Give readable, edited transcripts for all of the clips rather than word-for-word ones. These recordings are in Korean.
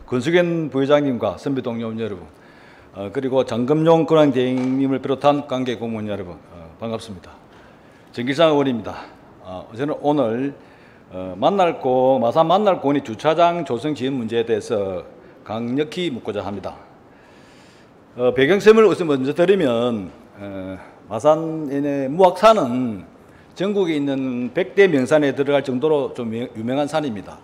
권수견 부회장님과 선배 동료 여러분, 그리고 장금용 권한대행님을 비롯한 관계 공무원 여러분, 반갑습니다. 정길상 의원입니다. 저는 오늘 마산 만날공원의 주차장 조성 지연 문제에 대해서 강력히 묻고자 합니다. 배경설명을 우선 먼저 드리면 마산의 무악산은 전국에 있는 100대 명산에 들어갈 정도로 좀 유명한 산입니다.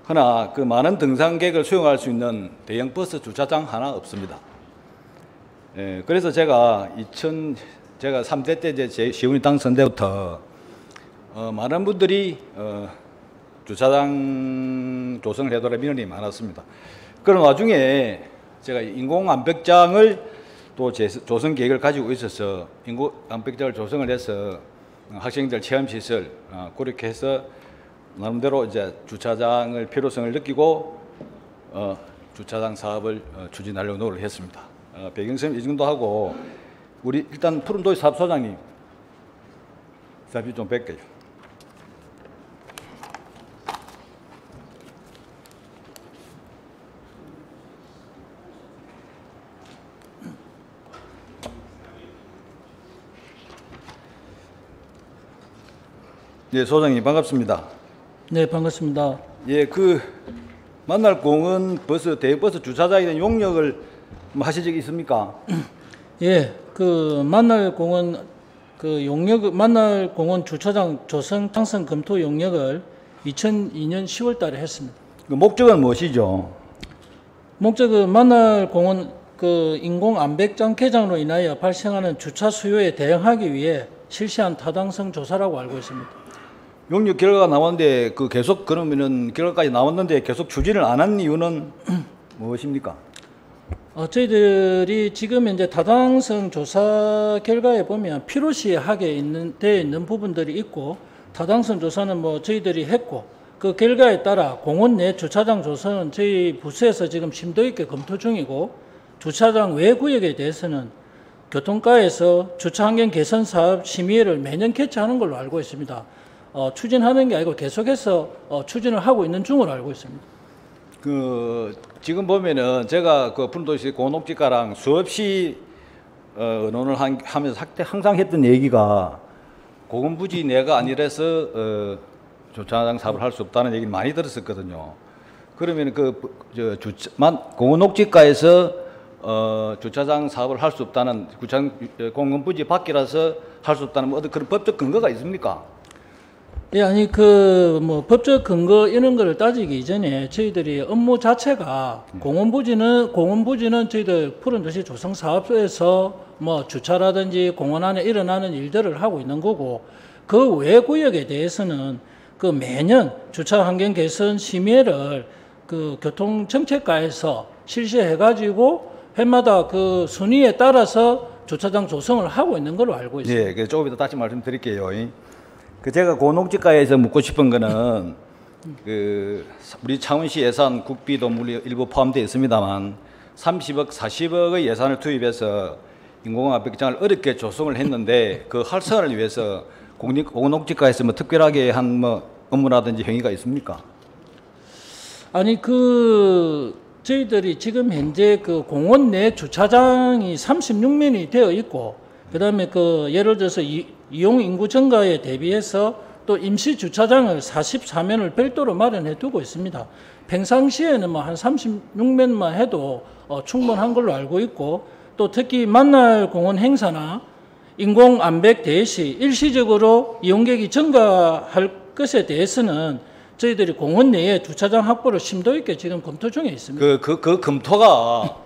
그러나 그 많은 등산객을 수용할 수 있는 대형 버스 주차장 하나 없습니다. 그래서 제가 3대 때 제 시의원이 당선때부터 많은 분들이 주차장 조성을 해달라는 민원이 많았습니다. 그런 와중에 제가 인공 암벽장을 또 조성 계획을 가지고 있어서 인공 암벽장을 조성을 해서 학생들 체험시설 그렇게 해서 나름대로 이제 주차장을 필요성을 느끼고 주차장 사업을 추진하려고 노력을 했습니다. 배경선 이 정도 하고 우리 일단 푸른도시 사업소장님 사비 좀 뵐게요. 네, 소장님 반갑습니다. 네, 반갑습니다. 예, 만날공원 대형버스 주차장에 대한 용역을 하신 적이 있습니까? 예, 만날공원 만날공원 주차장 조성 창선 검토 용역을 2002년 10월달에 했습니다. 그 목적은 무엇이죠? 목적은 만날공원 인공 암벽장 개장으로 인하여 발생하는 주차 수요에 대응하기 위해 실시한 타당성 조사라고 알고 있습니다. 용역 결과가 나왔는데 그러면은 결과까지 나왔는데 계속 추진을 안 한 이유는 무엇입니까? 저희들이 지금 이제 타당성 조사 결과에 보면 필요시하게 되어 있는 부분들이 있고, 타당성 조사는 저희들이 했고, 그 결과에 따라 공원 내 주차장 조성은 저희 부서에서 지금 심도 있게 검토 중이고, 주차장 외 구역에 대해서는 교통과에서 주차환경 개선 사업 심의회를 매년 개최하는 걸로 알고 있습니다. 추진하는 게 아니고 계속해서 추진을 하고 있는 중으로 알고 있습니다. 지금 보면은 제가 푸른도시 공원녹지과랑 수없이 의논을 하면서 항상 했던 얘기가 공원부지 내가 아니라서 주차장 사업을 할 수 없다는 얘기를 많이 들었었거든요. 그러면 공원녹지과에서 주차장 사업을 할 수 없다는 공원부지 밖이라서 할 수 없다는 그런 법적 근거가 있습니까? 예, 아니 법적 근거 이런 거를 따지기 이전에 저희들이 업무 자체가 공원부지는 저희들 푸른도시 조성 사업소에서 주차라든지 공원 안에 일어나는 일들을 하고 있는 거고, 그 외 구역에 대해서는 매년 주차 환경 개선 심의회를 교통정책과에서 실시해 가지고 해마다 순위에 따라서 주차장 조성을 하고 있는 걸로 알고 있습니다. 예, 조금 이따 다시 말씀드릴게요. 제가 공원녹지과에서 묻고 싶은 거는 우리 창원시 예산 국비도 물론 일부 포함되어 있습니다만 30억, 40억의 예산을 투입해서 인공암벽장을 어렵게 조성을 했는데 그 활성화를 위해서 공원녹지과에서 특별하게 한 업무라든지 행위가 있습니까? 아니 저희들이 지금 현재 공원 내 주차장이 36면이 되어 있고, 그다음에 예를 들어서 이용 인구 증가에 대비해서 또 임시 주차장을 44면을 별도로 마련해 두고 있습니다. 평상시에는 한 36면만 해도 충분한 걸로 알고 있고, 또 특히 만날공원 행사나 인공 암벽 대회 시 일시적으로 이용객이 증가할 것에 대해서는 저희들이 공원 내에 주차장 확보를 심도 있게 지금 검토 중에 있습니다. 그 검토가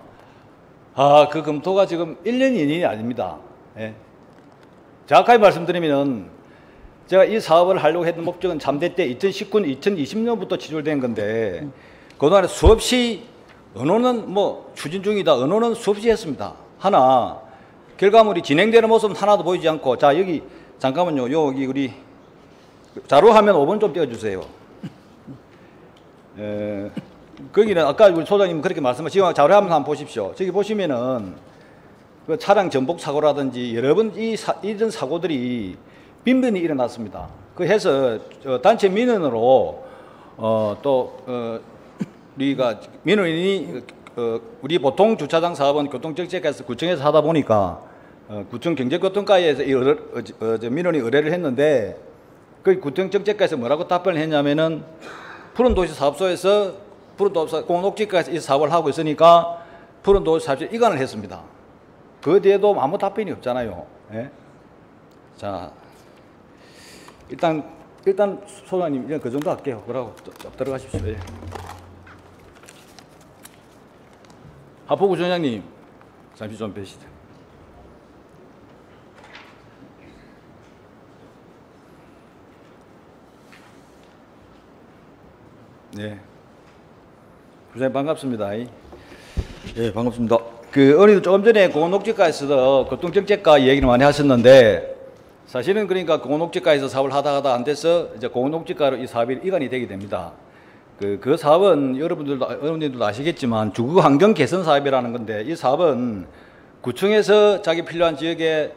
지금 1년, 2년이 아닙니다. 예. 정확하게 말씀드리면 제가 이 사업을 하려고 했던 목적은 3대 때 2019, 2020년부터 지출된 건데 그동안에 수없이 의논은 추진 중이다. 의논은 수없이 했습니다. 하나 결과물이 진행되는 모습은 하나도 보이지 않고, 자 여기 잠깐만요. 여기 우리 자료화면 5번 좀 띄워주세요. 거기는 아까 우리 소장님 그렇게 말씀하신 지금 자료화면 한번 보십시오. 저기 보시면은 차량 전복 사고라든지 여러 번 이런 사고들이 빈번히 일어났습니다. 해서 단체 민원으로 우리가 민원인이 우리 보통 주차장 사업은 교통정책과에서 구청에서 하다 보니까 구청 경제교통과에서 민원이 의뢰를 했는데 그 구청정책과에서 뭐라고 답변을 했냐면은 푸른도시 사업소에서 푸른도시 공동녹지과에서 이 사업을 하고 있으니까 푸른도시 사업소에 이관을 했습니다. 그 뒤에도 아무 답변이 없잖아요. 예? 자, 일단 소장님 이제 그 정도 할게요. 그러고 들어가십시오. 예. 하포구청장님 잠시 좀 뵈시죠. 네. 부장님 반갑습니다. 예, 반갑습니다. 어느 조금 전에 공원녹지과에서 교통정책과 얘기를 많이 하셨는데 사실은 그러니까 공원녹지과에서 사업을 하다가 안 돼서 이제 공원녹지과로 이 사업이 이관이 되게 됩니다. 그 사업은 여러분들도 아시겠지만 주거 환경 개선 사업이라는 건데 이 사업은 구청에서 자기 필요한 지역에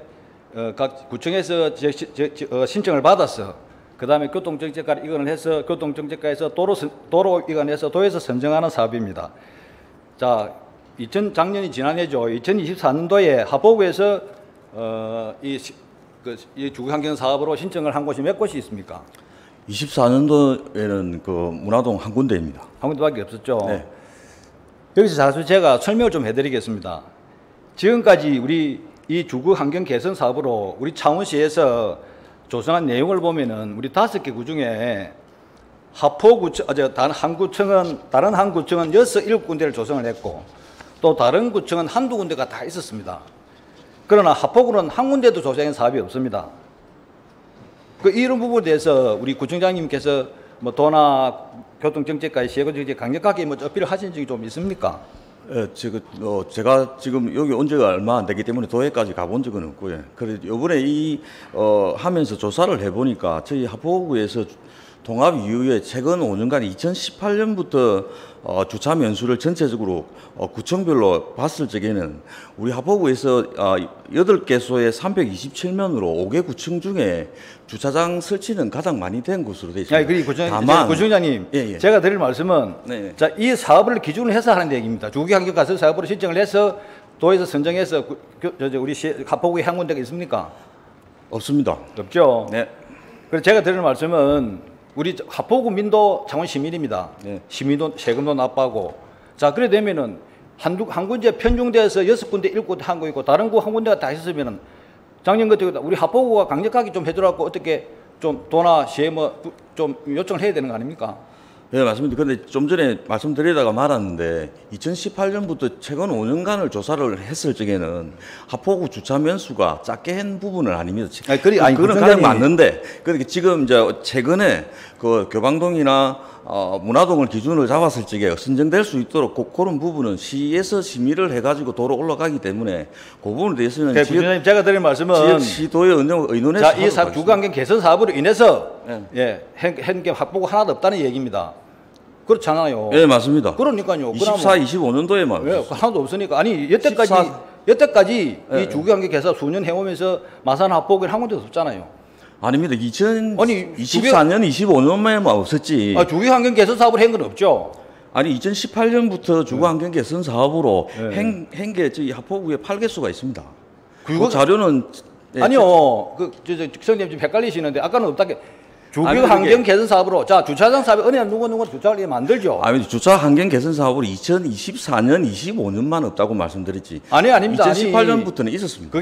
각 구청에서 신청을 받았어. 그 다음에 교통정책과를 이관을 해서 교통정책과에서 도로 이관해서 도에서 선정하는 사업입니다. 자, 작년이 지난해죠. 2024년도에 하포구에서 이 주거환경 사업으로 신청을 한 곳이 몇 곳이 있습니까? 24년도에는 그 문화동 한 군데입니다. 한 군데밖에 없었죠. 네. 여기서 사실 제가 설명을 좀 해드리겠습니다. 지금까지 우리 이 주거환경 개선 사업으로 우리 창원시에서 조성한 내용을 보면은 우리 5개 구 중에 하포구청, 다른 한 구청은 7군데를 조성을 했고 또 다른 구청은 한두 군데가 다 있었습니다. 그러나 하포구는 한 군데도 조성한 사업이 없습니다. 이런 부분에 대해서 우리 구청장님께서 뭐 도나 교통정책과의 시행정책 강력하게 어필을 하신 적이 좀 있습니까? 예, 제가 지금 여기 온 지가 얼마 안 되기 때문에 도에까지 가본 적은 없고요. 그래서 이번에 하면서 조사를 해보니까 저희 하포구에서 통합 이후에 최근 5년간 2018년부터 주차 면수를 전체적으로 구청별로 봤을 적에는 우리 하포구에서 8개소에 327면으로 5개 구청 중에 주차장 설치는 가장 많이 된 곳으로 되어 있습니다. 다만 구청장님, 예. 제가 드릴 말씀은 네. 자, 이 사업을 기준으로 해서 하는 얘기입니다. 주거환경 가설 사업으로 신청을 해서 도에서 선정해서 우리 하포구에 한 군데가 있습니까? 없습니다. 없죠. 네. 그래서 제가 드리는 말씀은 우리 하포구민도 창원 시민입니다. 네. 시민도 세금도 납부하고. 자, 그래 되면은 한 군데 편중돼서 6군데, 7군데 한 거 있고 다른 한 군데가 다 있으면은 작년 같은 경우 우리 하포구가 강력하게 좀 해주라고 어떻게 좀 도나 시에 좀 요청을 해야 되는 거 아닙니까? 네, 맞습니다. 근데 좀 전에 말씀드리다가 말았는데 2018년부터 최근 5년간을 조사를 했을 적에는 하포구 주차 면수가 작게 한 부분은 아닙니다. 그거는 가장 맞는데, 그러니까 지금 이제 최근에 그 교방동이나 문화동을 기준으로 잡았을 적에 선정될 수 있도록 그런 부분은 시에서 심의를 해가지고 도로 올라가기 때문에 그 부분에 대해서는 구청장님, 제가 드린 말씀은 지역 시도에 의논해서 자, 이 사업 주거환경 개선 사업으로 인해서 한 게 하포구 하나도 없다는 얘기입니다. 그렇잖아요. 네, 맞습니다. 그러니까요. 24, 25년도에만 하나도 없으니까 아니 여태까지 이 주거환경 개선 수년 해오면서 마산 하포구에 한 군데도 없잖아요. 아닙니다. 2024년, 25년에만 없었지. 주거환경 개선 사업을 한 건 없죠. 아니 2018년부터 주거환경 개선 사업으로 한 저희 하포구에 8개소가 있습니다. 그 자료는 아니요. 선생님 지금 헷갈리시는데 아까는 없다게 주거환경 개선 사업으로 자 주차장 사업에 어느 누구 주차를 만들죠. 아니 주차환경 개선 사업으로 2024년, 25년만 없다고 말씀드렸지. 아닙니다. 2018년부터는 있었습니다.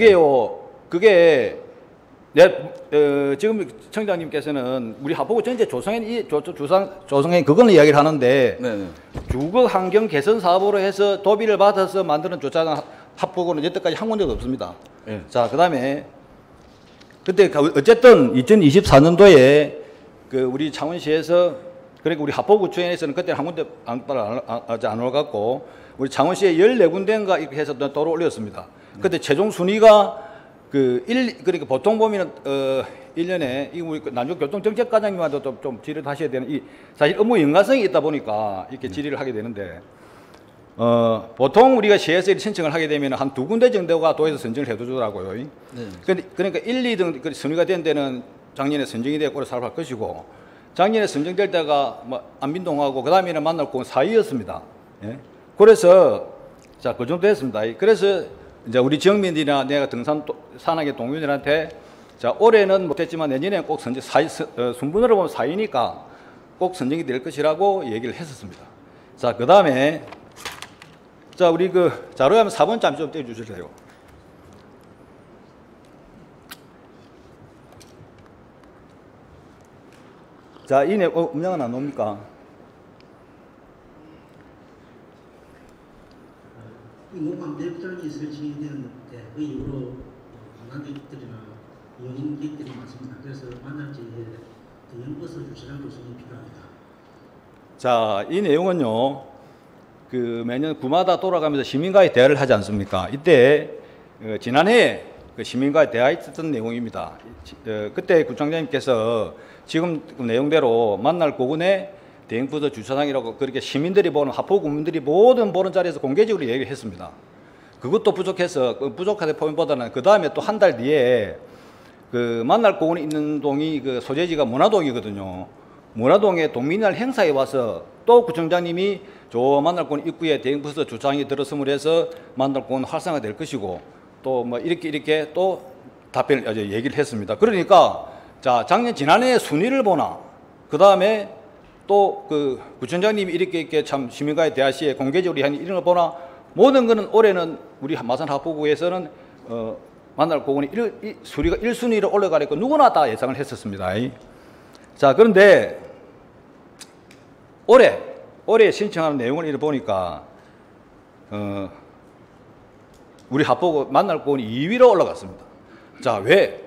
그게 지금 청장님께서는 우리 하포구 전체 조성행 그거는 이야기를 하는데 네네. 주거환경 개선 사업으로 해서 도비를 받아서 만드는 주차장 하포구는 여태까지 한 군데도 없습니다. 네. 자, 그다음에 그때 어쨌든 2024년도에 우리 창원시에서 그러니까 우리 하포구청에서는 그때 한 군데 안 올랐고 우리 창원시에 14군데인가 이렇게 해서 도로 올렸습니다. 그때 최종 순위가 그러니까 보통 보면은 1년에 이 우리 나중 교통정책과장님한테 좀 질의를 하셔야 되는 사실 업무 연관성이 있다 보니까 이렇게 질의를 하게 되는데 보통 우리가 시에서 신청을 하게 되면 한 2군데 정도가 도에서 선정을 해주더라고요. 네. 그러니까 1, 2등 순위가 된 데는 작년에 선정이 되고 사업할 것이고 작년에 선정될 때가 뭐 안민동하고 그 다음에는 만날 공원 사이였습니다. 예? 그래서 자, 그 정도 했습니다. 그래서 이제 우리 지역민들이나 내가 등산 산악의 동료들한테 자, 올해는 못했지만 내년에는 꼭 순번으로 보면 4위니까 꼭 선정이 될 것이라고 얘기를 했었습니다. 자, 그 다음에 자, 우리 그 자료에 하면 4번 잠시 좀 떼주실래요? 자, 이 음량은 안 옵니까? 인공암벽장이 설치되는 때 그 이후로 관광객들이나 여행객들이 많습니다. 그래서 만날 때에 대형버스 주차장 조성이 필요합니다. 자, 이 내용은요, 그 매년 구마다 돌아가면서 시민과의 대화를 하지 않습니까? 이때 지난해 그 시민과의 대화했던 내용입니다. 그때 구청장님께서 지금 그 내용대로 만날 고군의 대형버스 주차장이라고 그렇게 시민들이 보는 하포 국민들이 모든 보는 자리에서 공개적으로 얘기를 했습니다. 그것도 부족해서 부족하다 포인트보다는 그 다음에 또 한 달 뒤에 그 만날 고군에 있는 동이 그 소재지가 문화동이거든요. 문화동에 동민날 행사에 와서 또 구청장님이 저 만날고군 입구에 대형버스 주차장이 들어섬을 해서 만날고군 활성화될 것이고 또 뭐 이렇게 또 답변을 얘기를 했습니다. 그러니까 자, 지난해 순위를 보나 그 다음에 또 그 구청장님이 이렇게 참 시민과의 대화 시에 공개적으로 한 이런 걸 보나 모든 거는 올해는 우리 마산 하포구에서는 만날고군이 수리가 1순위로 올라가니까 누구나 다 예상을 했었습니다. 자, 그런데 올해 신청하는 내용을 이렇게 보니까 우리 하포구 만날고군이 2위로 올라갔습니다. 자, 왜?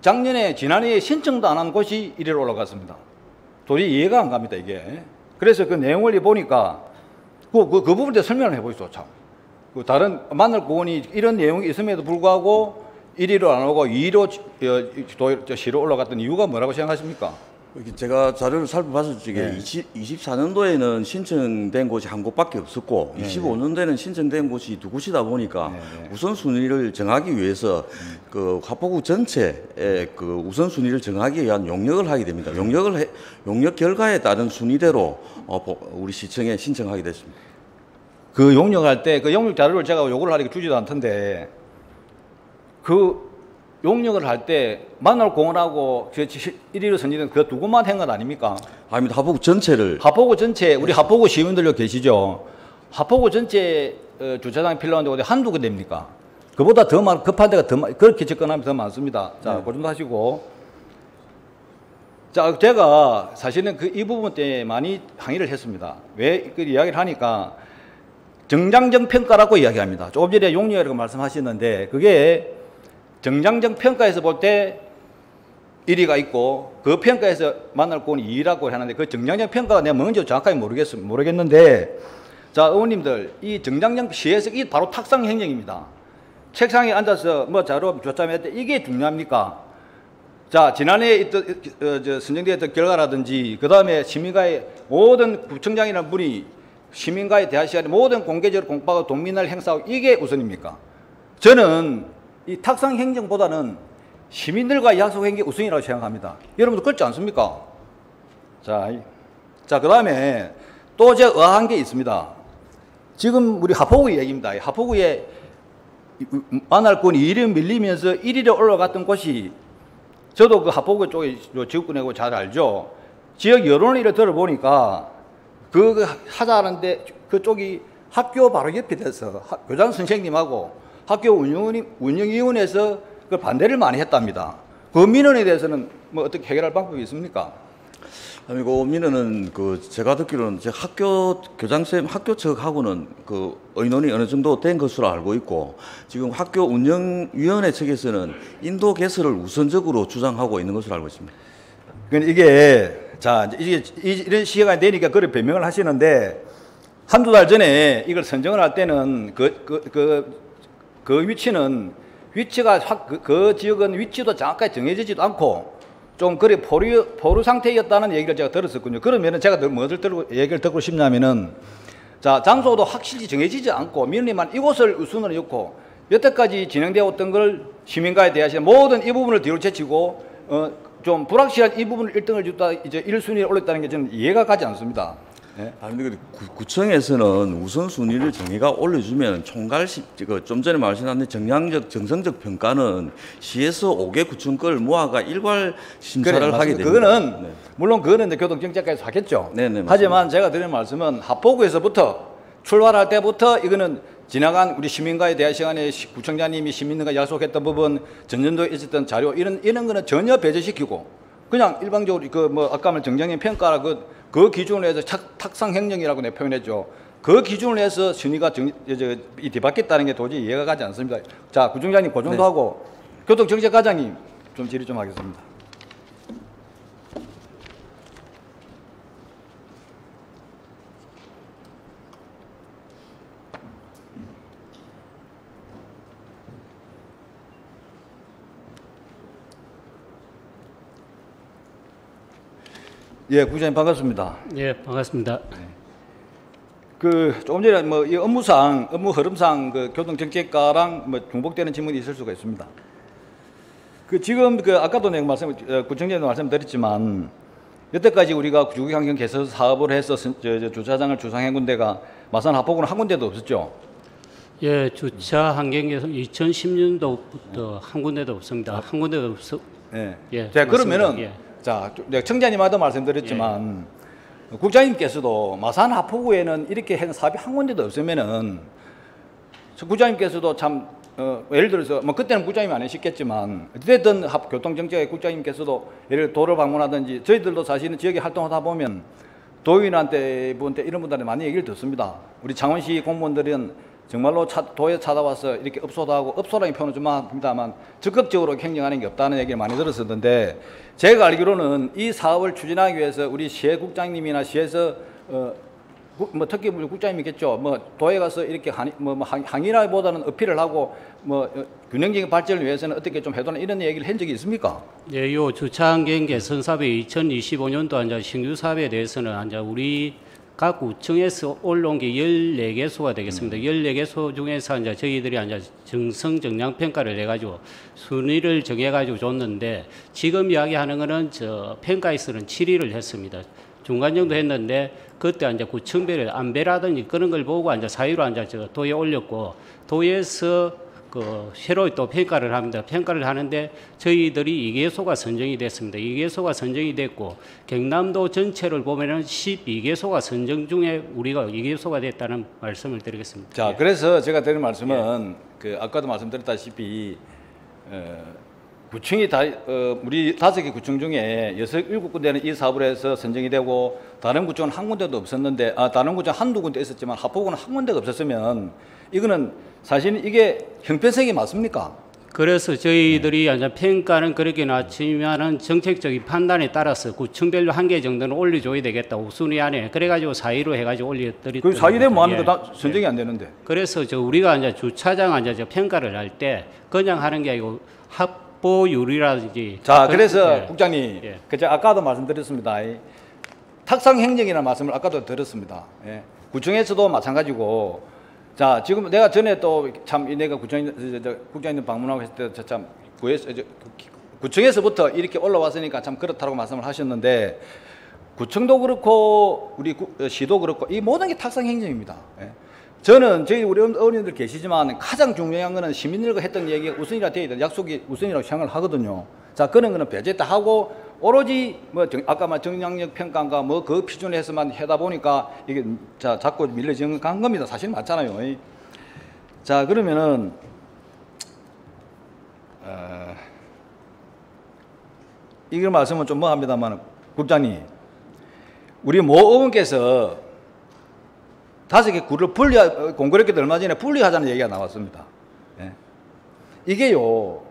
지난해에 신청도 안 한 곳이 1위로 올라갔습니다. 도저히 이해가 안 갑니다, 이게. 그래서 그 내용을 보니까 그 부분에 설명을 해보시죠, 참. 그 다른 만날고군이 이런 내용이 있음에도 불구하고 1위로 안 오고 2위로 시로 올라갔던 이유가 뭐라고 생각하십니까? 제가 자료를 살펴봤을 적에 24년도에는 신청된 곳이 한 곳밖에 없었고 25년도에는 신청된 곳이 두 곳이다 보니까 우선순위를 정하기 위해서 그 하포구 전체의 그 우선순위를 정하기 위한 용역을 하게 됩니다. 용역 결과에 따른 순위대로 우리 시청에 신청하게 됐습니다. 그 용역할 때 그 용역 자료를 제가 요구를 하니까 주지도 않던데 그 용역을 할 때 만날공원하고 1위로 선정된 그 두 곳만 한 것 아닙니까? 아닙니다. 하포구 전체를. 하포구 전체, 우리 하포구 시민들도 계시죠? 하포구 전체 주차장이 필요한데 어디 한두 개 됩니까? 그보다 더 급한 데가 그렇게 접근하면 더 많습니다. 자, 그 정도 하시고. 자, 제가 사실은 이 부분 때 많이 항의를 했습니다. 왜 그 이야기를 하니까 정장적 평가라고 이야기합니다. 조금 전에 용역이라고 말씀하셨는데 그게 정장적 평가에서 볼 때 1위가 있고 그 평가에서 만날고군이 2위라고 하는데 그 정장적 평가가 내가 뭔지 정확하게 모르겠는데 자, 의원님들 이 정장적 시에서 이 바로 탁상 행정입니다. 책상에 앉아서 뭐 자료 조사할 때 이게 중요합니까? 자, 지난해 선정되었던 결과라든지 그 다음에 시민과의 모든 구청장이라는 분이 시민과의 대화 시간에 모든 공개적으로 공부하고 동민날 행사하고 이게 우선입니까? 저는 이 탁상 행정보다는 시민들과 약속한 게 우선이라고 생각합니다. 여러분도 그렇지 않습니까? 자, 그 다음에 또 제가 의아한 게 있습니다. 지금 우리 하포구 얘기입니다. 하포구에 만날고군이 2위 밀리면서 1위로 올라갔던 곳이 저도 그 하포구 쪽에 지역구내고 잘 알죠. 지역 여론을 들어보니까 그 하자는데 그쪽이 학교 바로 옆에 돼서 교장 선생님하고 학교 운영위원회에서 그 반대를 많이 했답니다. 그 민원에 대해서는 뭐 어떻게 해결할 방법이 있습니까? 아니, 그 민원은 제가 듣기로는 학교 교장선생님 학교 측하고는 그 의논이 어느 정도 된 것으로 알고 있고 지금 학교 운영위원회 측에서는 인도 개설을 우선적으로 주장하고 있는 것으로 알고 있습니다. 그러니까 이게 이런 시기가 되니까 그걸 변명을 하시는데 한두 달 전에 이걸 선정을 할 때는 그 위치가 그 지역은 위치도 정확하게 정해지지도 않고 좀 그래 포류 상태였다는 얘기를 제가 들었었군요. 그러면은 제가 얘기를 듣고 싶냐면은 자, 장소도 확실히 정해지지 않고 민원이만 이곳을 우선으로 놓고 여태까지 진행되어 왔던 걸 시민과의 대화 시간 모든 이 부분을 뒤로 제치고 좀 불확실한 이 부분을 1등을 줬다 이제 1순위에 올렸다는 게 저는 이해가 가지 않습니다. 예. 아니 근데 구청에서는 우선순위를 정해가 올려주면 좀 전에 말씀하신 정량적 정성적 평가는 시에서 5개 구청 걸 모아가 일괄 심사를 그래, 하게 맞습니다. 됩니다. 그거는 네. 물론 그거는 이제 교통정책까지 하겠죠. 네, 네, 하지만 제가 드리는 말씀은 하포구에서부터 출발할 때부터 이거는 지나간 우리 시민과의 대화 시간에 구청장님이 시민들과 약속했던 부분, 전년도에 있었던 자료 이런 거는 전혀 배제시키고 그냥 일방적으로 그 뭐 아까 말 정장님 평가라 그 기준으로 해서 탁상 행정이라고 내 표현했죠. 그 기준으로 해서 순위가 이 뒤바뀌었다는 게 도저히 이해가 가지 않습니다. 자, 구청장님 그 정도 네. 하고 교통정책과장님 좀 질의 좀 하겠습니다. 예, 구장님 반갑습니다. 예, 반갑습니다. 그 조금 전에 뭐 이 업무 흐름상 그 교통정책과랑 뭐 중복되는 질문이 있을 수가 있습니다. 그 지금 그 아까도 내가 구청장님 말씀드렸지만 여태까지 우리가 주거환경 개선 사업을 해서 주차장을 주상한 군데가 마산 하포구는 한 군데도 없었죠. 예, 주차 환경에서 2010년도부터 한 군데도 없습니다. 한 군데도 없어. 예. 예, 자, 맞습니다. 그러면은 예. 자, 내가 청장님한테 말씀드렸지만 국장님께서도 마산 하포구에는 이렇게 한 사업이 한 군데도 없으면은 국장님께서도 참 예를 들어서 뭐 그때는 국장님이 안 하셨겠지만 어쨌든 교통정책의 국장님께서도 예를 들어 도를 방문하든지 저희들도 사실은 지역에 활동하다 보면 도민한테 분한테 이런 분들한테 많이 얘기를 듣습니다. 우리 창원시 공무원들은 정말로 도에 찾아와서 이렇게 업소도 하고 업소라는 표현은 좀 합니다만 적극적으로 행정하는 게 없다는 얘기를 많이 들었었는데 제가 알기로는 이 사업을 추진하기 위해서 우리 시혜국장님이나 시에서 뭐 특히 우리 국장님이겠죠. 뭐 도에 가서 이렇게 항의라기보다는 어필을 하고 뭐 균형적인 발전을 위해서는 어떻게 좀 해도는 이런 얘기를 한 적이 있습니까? 예, 요 주차 환경 개선 사업의 2025년도 이제 신규 사업에 대해서는 이제 우리 각 구청에서 올라온 게 14개소가 되겠습니다. 14개소 중에서 이제 저희들이 이제 정성 정량 평가를 해가지고 순위를 정해가지고 줬는데 지금 이야기하는 거는 저 평가에서는 7위를 했습니다. 중간 정도 했는데 그때 이제 구청별을 안배라든지 그런 걸 보고 이제 사유로 이제 저 도에 올렸고 도에서 그 새로 또 평가를 합니다. 평가를 하는데 저희들이 2개소가 선정이 됐습니다. 2개소가 선정이 됐고 경남도 전체를 보면은 12개소가 선정 중에 우리가 2개소가 됐다는 말씀을 드리겠습니다. 자, 예. 그래서 제가 드리는 말씀은 그 아까도 말씀드렸다시피 구청이 우리 5개 구청 중에 7군데는 이 사업을 해서 선정이 되고 다른 구청은 한 군데도 없었는데 다른 구청 한두 군데 있었지만 하포구는 한 군데가 없었으면 이거는 사실 이게 형편성이 맞습니까? 그래서 저희들이 이제 평가는 그렇게 놨지만은 정책적인 판단에 따라서 구청별로 한 개 정도는 올려줘야 되겠다. 우순위 안에 그래가지고 4위로 해가지고 올려드렸던. 그 4위 되면 뭐하는 예. 거 다 선정이 안 되는데. 그래서 우리가 이제 주차장 이제 평가를 할 때 그냥 하는 게 아니고 확보율이라든지. 자, 그래서 예. 국장님, 예. 제가 아까도 말씀드렸습니다. 탁상 행정이라는 말씀을 아까도 들었습니다. 예. 구청에서도 마찬가지고. 자, 지금 내가 전에 또 참 내가 국장님 방문하고 했을 때 참 구청에서부터 이렇게 올라왔으니까 참 그렇다고 말씀을 하셨는데 구청도 그렇고 우리 시도 그렇고 이 모든 게 탁상 행정입니다. 예. 저는 저희 우리 어른들 계시지만 가장 중요한 거는 시민들과 했던 얘기가 우선이라 되어 있다. 약속이 우선이라고 생각을 하거든요. 자, 그런 거는 배제다 하고 오로지 뭐 아까 말 정량력 평가인가 뭐 그 기준에서만 하다 보니까 이게 자 자꾸 밀려진 간 겁니다. 사실 맞잖아요. 자, 그러면은 이걸 말씀은 좀 뭐 합니다만 국장님, 우리 모 의원께서 5개 구를 공교롭게도 얼마 전에 분리하자는 얘기가 나왔습니다. 예. 이게요.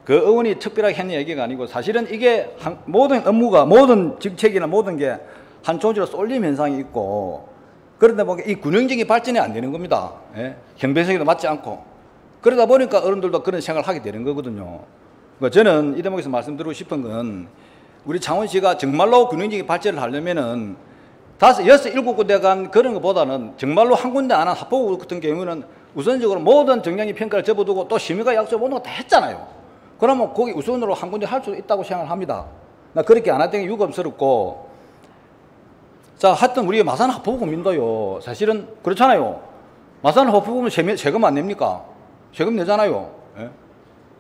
그 의원이 특별하게 했는 얘기가 아니고 사실은 이게 모든 업무가 모든 정책이나 모든 게 한 조지로 쏠림 현상이 있고 그러다 보니까 이 균형적인 발전이 안 되는 겁니다. 예? 형평성에도 맞지 않고 그러다 보니까 어른들도 그런 생각을 하게 되는 거거든요. 그러니까 저는 이 대목에서 말씀드리고 싶은 건 우리 창원시가 정말로 균형적인 발전을 하려면은 6, 7군데 간 그런 것보다는 정말로 한 군데 안 한 하포구 같은 경우는 우선적으로 모든 정량이 평가를 접어두고 또 시민과 약속 모든 거 다 했잖아요. 그러면 거기 우선으로 한 군데 할 수 있다고 생각을 합니다. 나 그렇게 안 했던 게 유감스럽고. 자, 하여튼 우리 마산 하포구민도요. 사실은 그렇잖아요. 마산 하포구면 세금 안 냅니까? 세금 내잖아요. 예?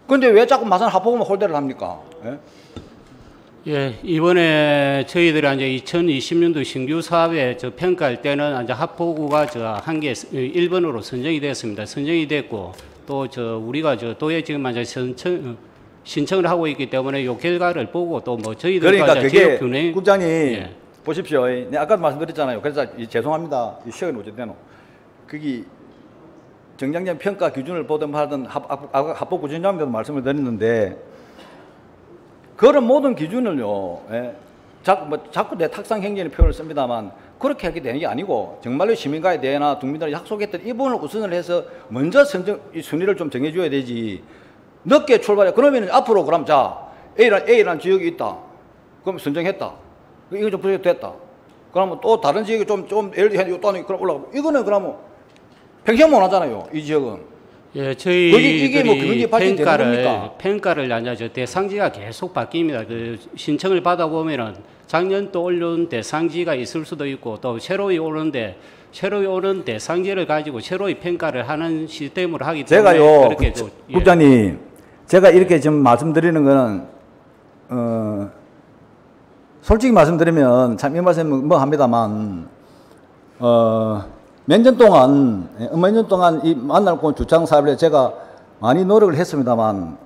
근데 왜 자꾸 마산 하포구만 홀대를 합니까? 예? 예, 이번에 저희들이 이제 2020년도 신규 사업에 평가할 때는 이제 하포구가 한 개 1번으로 선정이 됐습니다. 선정이 됐고 또 우리가 도에 지금 이제 신청을 하고 있기 때문에 이 결과를 보고 또 뭐 저희들과 그러니까 그게 균형 국장님 예. 보십시오. 내가 아까 말씀드렸잖아요. 그래서 죄송합니다. 이 시간이 오전되노. 그게 정량적 평가 기준을 보든 하든 합법구청장님도 말씀을 드렸는데 그런 모든 기준을요. 예, 자꾸 내 탁상 행정의 표현을 씁니다만 그렇게 하게 되는 게 아니고 정말로 시민과의 대화나 국민들이 약속했던 이 부분을 우선을 해서 먼저 이 순위를 좀 정해줘야 되지. 늦게 출발해. 그러면 앞으로 그럼 자 A라는 지역이 있다. 그럼 선정했다. 이거 좀 부족됐다. 그러면 또 다른 지역이 좀 예를 들어 또 그럼 올라가고 이거는 그러면 평생 못 하잖아요. 이 지역은. 예, 저희들이 이게 뭐 경제 발전이 되는 겁니까? 평가를 이제 대상지가 계속 바뀝니다. 그 신청을 받아 보면은 작년 또 올려온 대상지가 있을 수도 있고 또 새로이 오는 대상지를 가지고 새로이 평가를 하는 시스템으로 하기 때문에 제가요, 그렇게 국장님, 제가 이렇게 지금 말씀드리는 거는 솔직히 말씀드리면 참 이 말씀 뭐 합니다만 몇 년 동안 이 만날권 주차장 사업에 제가 많이 노력을 했습니다만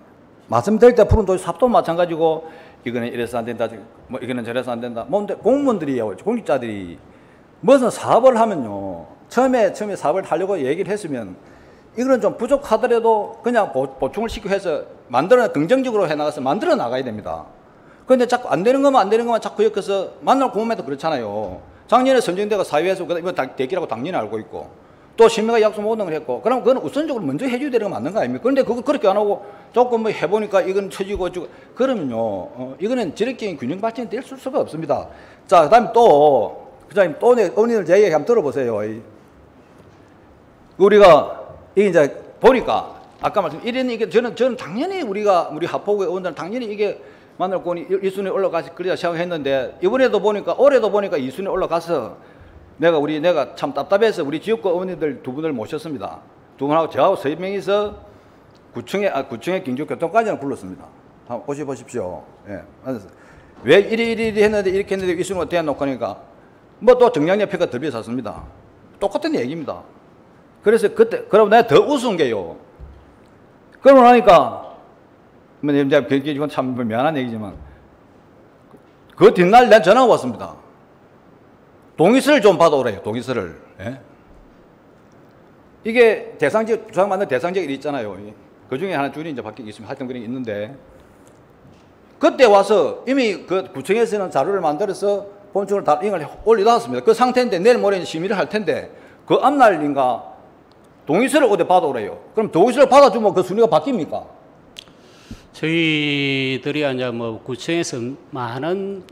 말씀드릴 때 푸른 도시 사업도 마찬가지고 이거는 이래서 안 된다, 뭐 이거는 저래서 안 된다. 뭐 공무원들이요, 공직자들이 무슨 사업을 하면요 처음에 사업을 하려고 얘기를 했으면 이거는 좀 부족하더라도 그냥 보충을 시키고 해서 긍정적으로 해나가서 만들어 나가야 됩니다. 그런데 자꾸 안 되는 것만 자꾸 엮어서 만날 공무원도 그렇잖아요. 작년에 선정대가 사회에서 이거 대기라고 당연히 알고 있고 또 시민과 약속 모든 걸 했고 그럼 그건 우선적으로 먼저 해줘야 되는 거 맞는 거 아닙니까? 그런데 그거 그렇게 안 하고 조금 뭐 해보니까 이건 처지고 그러면요 이거는 지역적인 균형 발전이 될 수가 없습니다. 자, 그다음에 또 부장님 또 의원님들 제 얘기 한번 들어보세요. 우리가 이게 이제 보니까 아까 이런 이게 저는 당연히 우리 하포구 의원들은 당연히 이게 만날권이 1순위에 올라가서 그래야 생각했는데 이번에도 보니까 올해도 보니까 2순위에 올라가서 내가 참 답답해서 우리 지역구 의원님들 두 분을 모셨습니다. 두 분하고 저하고 3명이서 구청의 긴急교통까지는 불렀습니다. 한번 보십시오. 예. 왜 이리 했는데 이렇게 했는데 1순위가 대놓고 하니까 뭐 또 정량력 평가 더 비쌌습니다. 똑같은 얘기입니다. 그래서 그럼 내가 더 우스운 게요. 그러고 나니까 이건 참 미안한 얘기지만 그 뒷날 내가 전화가 왔습니다. 동의서를 좀 받아오래요. 동의서를. 예? 이게 대상지역 주장 만든 대상지역이 있잖아요. 그 중에 하나 줄이 이제 바뀌고 있으면 하여튼 그런 게 있는데 그때 와서 이미 그 구청에서는 자료를 만들어서 본청을 다 이걸 올려놨습니다. 그 상태인데 내일 모레 심의를 할 텐데 그 앞날인가 동의서를 어디 받아오래요. 그럼 동의서를 받아주면 그 순위가 바뀝니까? 저희들이 구청에서 많은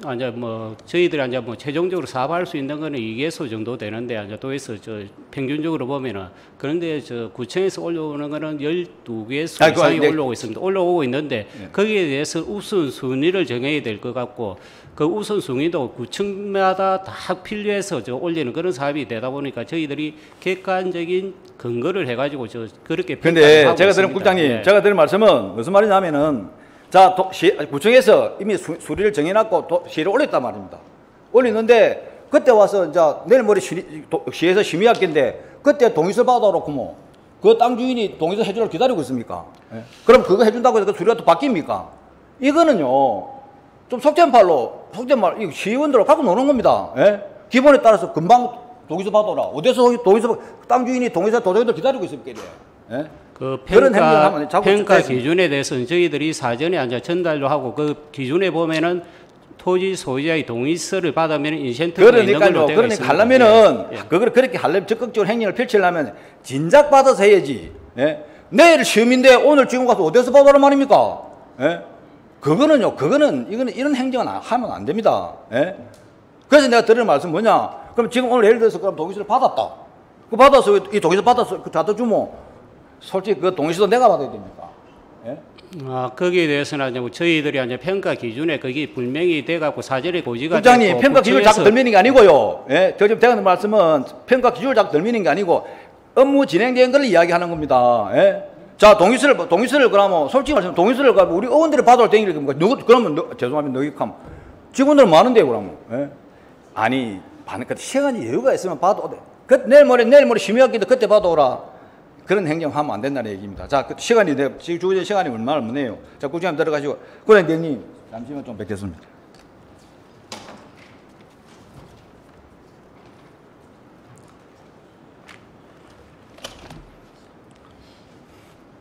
저희들이 최종적으로 사업할 수 있는 거는 2개소 정도 되는데 도에서 평균적으로 보면은 그런데 구청에서 올라오는 거는 12개소 이상이 올라오고 있습니다. 올라오고 있는데 거기에 대해서 우선 순위를 정해야 될 것 같고 그 우선 순위도 구청마다 다 필요해서 올리는 그런 사업이 되다 보니까 저희들이 객관적인 근거를 해가지고 그렇게 근데 하고 제가 있습니다. 드린 국장님, 예. 제가 드린 말씀은 무슨 말이냐면은 자 구청에서 이미 수리를 정해놨고 시를 올렸단 말입니다. 올렸는데 그때 와서 이제 내일 모레 시에서 심의할 건데 그때 동의서 받아놓고 뭐 그 땅 주인이 동의서 해주려고 기다리고 있습니까? 예. 그럼 그거 해준다고 해서 그 수리가 또 바뀝니까? 이거는요 좀 속된 말 이 시의원들로 갖고 노는 겁니다. 예? 기본에 따라서 금방 동의서 받아라. 어디서 동의서 땅 주인이 동의서 도저히 기다리고 있을 거예요. 예? 그 그런 행동을 하면 자꾸 평가 스트레스. 기준에 대해서는 저희들이 사전에 전달도 하고 그 기준에 보면은 토지 소유자의 동의서를 받으면 인센티브가 있는 걸로 되어 그러니까 있습니다. 하려면은 예. 그걸 그렇게 하려면 적극적으로 행위를 펼치려면 진작 받아서 해야지. 예? 내일 시험인데 오늘 지금 가서 어디서 받아라 말입니까? 예? 그거는 이런 행정은 하면 안 됩니다. 예? 그래서 내가 드리는 말씀 뭐냐? 그럼 지금 오늘 예를 들어서 그럼 동의서를 받았다. 그 받아서 이 동의서 받아서 그 받아주면 솔직히 그 동의서도 내가 받아야 됩니까? 예? 거기에 대해서는 이제 저희들이 이제 평가 기준에 그게 분명히 돼갖고 사전에 고지가 국장님 됐고 평가 기준을 자꾸 구청에서- 들미는 게 아니고요. 예, 저 지금 제가 하는 말씀은 평가 기준을 자꾸 들미는 게 아니고 업무 진행된 걸 이야기하는 겁니다. 예? 자, 동의서를 그러면 솔직히 말하면 동의서를 가지고 우리 의원들이 받아올 땡기를 겁니까? 그러면 죄송합니다. 너기하면 직원들 많은데 그러면. 예? 아니, 시간이 여유가 있으면 봐도 내일 모레 심의학기도 그때 받아오라. 그런 행정하면 안 된다는 얘기입니다. 자, 시간이 지금 주어진 시간이 얼마나 없네요. 자, 국장님 들어가시고 국장님 잠시만 좀 뵙겠습니다.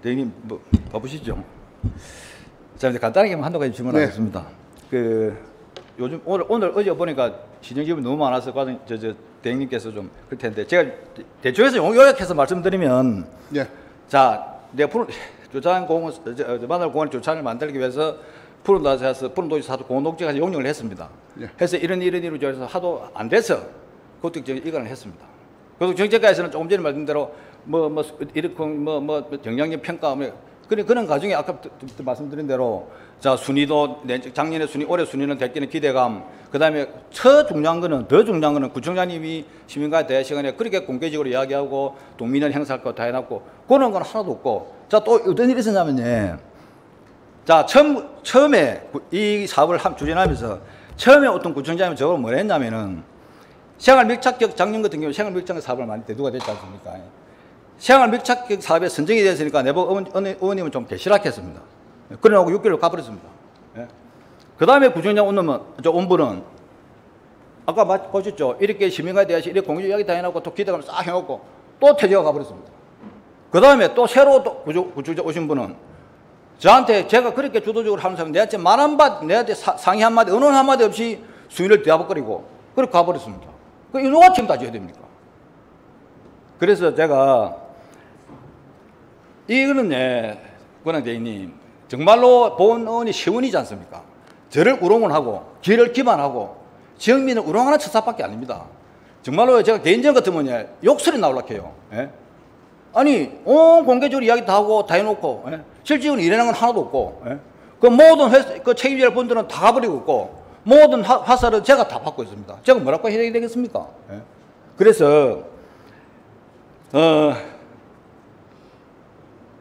대행님 뭐 바쁘시죠? 자, 이제 간단하게 한두 가지 질문하겠습니다. 요즘 오늘 어제 보니까 신정집이 너무 많아서 대행님께서 좀 그럴 텐데 제가 대충해서 요약해서 말씀드리면 자, 주차장공원 만월공원 주차장을 만들기 위해서 푸른도시 사도 공동체가 용역을 했습니다. 해서 이런 해서 하도 안 돼서 그것도 이관을 했습니다. 그리고 정책가에서는 조금 전에 말씀드린 대로 경량력 평가 그런 과정에 아까 말씀드린 대로 자 순위도 작년에 순위 올해 순위는 됐기는 기대감 그다음에 더 중요한 거는 구청장님이 시민과의 대화 시간에 그렇게 공개적으로 이야기하고 동민원 행사할 거 다 해놨고 그런 건 하나도 없고 자 또 어떤 일이 있었냐면요 자 처음에 이 사업을 추진하면서 처음에 어떤 구청장님이 저걸 뭘 했냐면은 생활 밀착격 작년 같은 경우 생활 밀착격 사업을 많이 대두가 됐지 않습니까? 생활 밀착격 사업에 선정이 됐으니까 내부 의원님은 좀 개시락했습니다. 그래놓고 6개월 가버렸습니다. 예? 그 다음에 구청장 온분은 아까 보셨죠? 이렇게 시민과에 대해서 이렇게 공유 이야기 다 해놓고 또 기대감 싹 해놓고 또 퇴직가 가버렸습니다. 그 다음에 또 새로 또 구청장 오신 분은 저한테 제가 그렇게 주도적으로 하는 사람이 내한테 상의 한마디, 언론 한마디 없이 수위를 대화버리고 그렇게 가버렸습니다. 그 누가 책임 다 져야 됩니까? 그래서 제가 이거는 권한대행님 정말로 본 의원이 시원이지 않습니까? 저를 우롱을 길을 기반하고 지역민을 우롱하는 처사밖에 아닙니다. 정말로 제가 개인적 같으면 욕설이 나오려고 해요. 예? 아니 공개적으로 이야기 다 하고 다 해놓고 예? 실질적으로 일하는 건 하나도 없고 예? 그 모든 그 책임질 분들은 다 가버리고 있고 모든 화살은 제가 다 받고 있습니다. 제가 뭐라고 해야 되겠습니까? 예? 그래서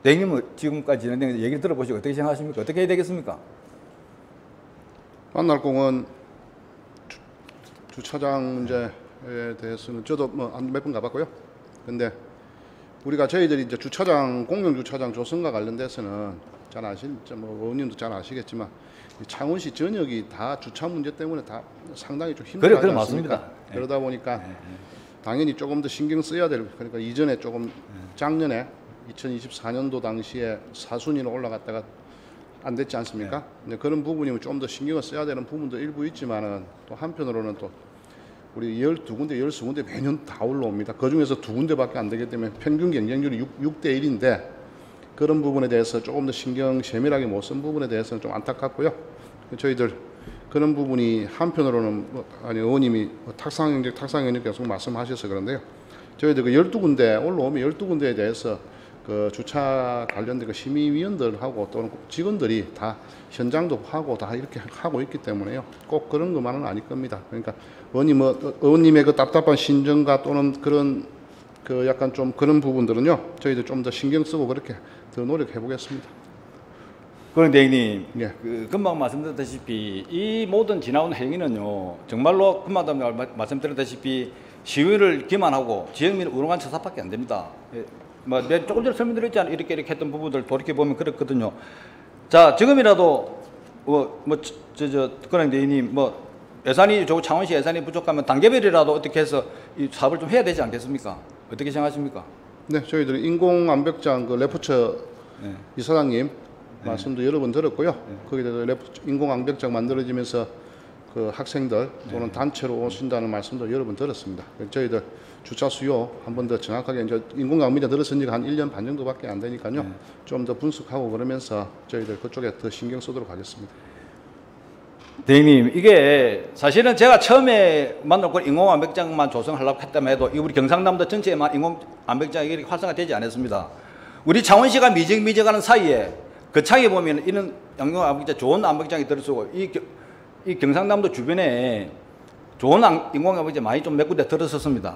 대행님은 지금까지 진행된 얘기를 들어보시고 어떻게 생각하십니까? 어떻게 해야 되겠습니까? 만날공원 주차장 문제에 대해서는 저도 몇 번 가봤고요. 근데 저희들이 이제 공영 주차장 조성과 관련돼서는 잘 의원님도 잘 아시겠지만 창원시 전역이 다 주차 문제 때문에 다 상당히 좀 힘들어하지 그래 않습니까? 맞습니다. 그러다 보니까 당연히 조금 더 신경 써야 될 그러니까 이전에 조금 작년에 2024년도 당시에 4순위로 올라갔다가 안 됐지 않습니까? 네. 그런 부분이면 좀 더 신경을 써야 되는 부분도 일부 있지만은 또 한편으로는 또 우리 12군데, 13군데 매년 다 올라옵니다. 그 중에서 2군데밖에 안 되기 때문에 평균 경쟁률이 6대 1인데 그런 부분에 대해서 조금 더 신경 세밀하게 못 쓴 부분에 대해서는 좀 안타깝고요. 저희들 그런 부분이 한편으로는 의원님이 탁상경제 계속 말씀하셔서 그런데요. 저희들 그 12군데 올라오면 12군데에 대해서 그 주차 관련된 그 심의위원들하고 또는 직원들이 다 현장도 하고 다 이렇게 하고 있기 때문에요. 꼭 그런 것만은 아닐 겁니다. 그러니까 의원님의 그 답답한 심정과 또는 그런 그 약간 좀 그런 부분들은요. 저희들 좀 더 신경 쓰고 그렇게 더 노력해 보겠습니다. 그런데 대행님, 예. 금방 말씀드렸다시피 이 모든 지나온 행위는요. 정말로 금방 말씀드렸다시피 시위를 기만하고 지역민을 우롱한 처사밖에 안 됩니다. 조금 전에 설명드렸잖아요. 이렇게 했던 부분들 돌이켜보면 그렇거든요. 자, 지금이라도, 그런 대행님, 창원시 예산이 부족하면 단계별이라도 어떻게 해서 이 사업을 좀 해야 되지 않겠습니까? 어떻게 생각하십니까? 네, 저희들이 인공암벽장 그 레포처 이사장님 말씀도 여러 번 들었고요. 거기에 대해서 인공암벽장 만들어지면서 그 학생들 또는 단체로 오신다는 말씀도 여러 번 들었습니다. 저희들 주차 수요 한 번 더 정확하게 이제 인공암벽장 들어선 지가 한 1년 반 정도밖에 안 되니까요. 좀 더 분석하고 그러면서 저희들 그쪽에 더 신경 쓰도록 하겠습니다. 대행님, 이게 사실은 제가 처음에 만들고 인공암벽장만 조성하려고 했다면 해도 우리 경상남도 전체에만 인공암벽장이 활성화되지 않았습니다. 우리 창원시가 미적미적하는 사이에 거창에 보면 이런 양용 암벽장 좋은 암벽장이 들어서고 이 경상남도 주변에 좋은 인공 암벽장 많이 좀 몇 군데 들어섰습니다.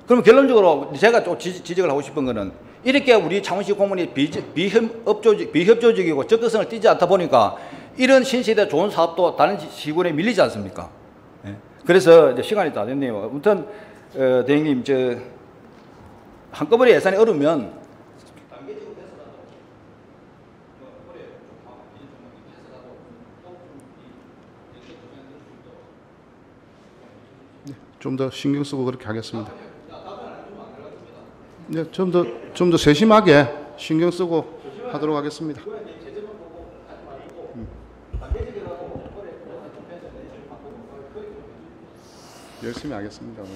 그럼 결론적으로 제가 좀 지적을 하고 싶은 거는 이렇게 우리 창원시 공무원이 비협조적이고 적극성을 띠지 않다 보니까 이런 신시대 좋은 사업도 다른 시군에 밀리지 않습니까? 예. 그래서 이제 시간이 다 됐네요. 아무튼 대행님 한꺼번에 예산이 어려우면 좀 더 신경 쓰고 그렇게 하겠습니다. 네, 좀 더 세심하게 신경 쓰고 하도록 하겠습니다. 열심히 하겠습니다, 오늘.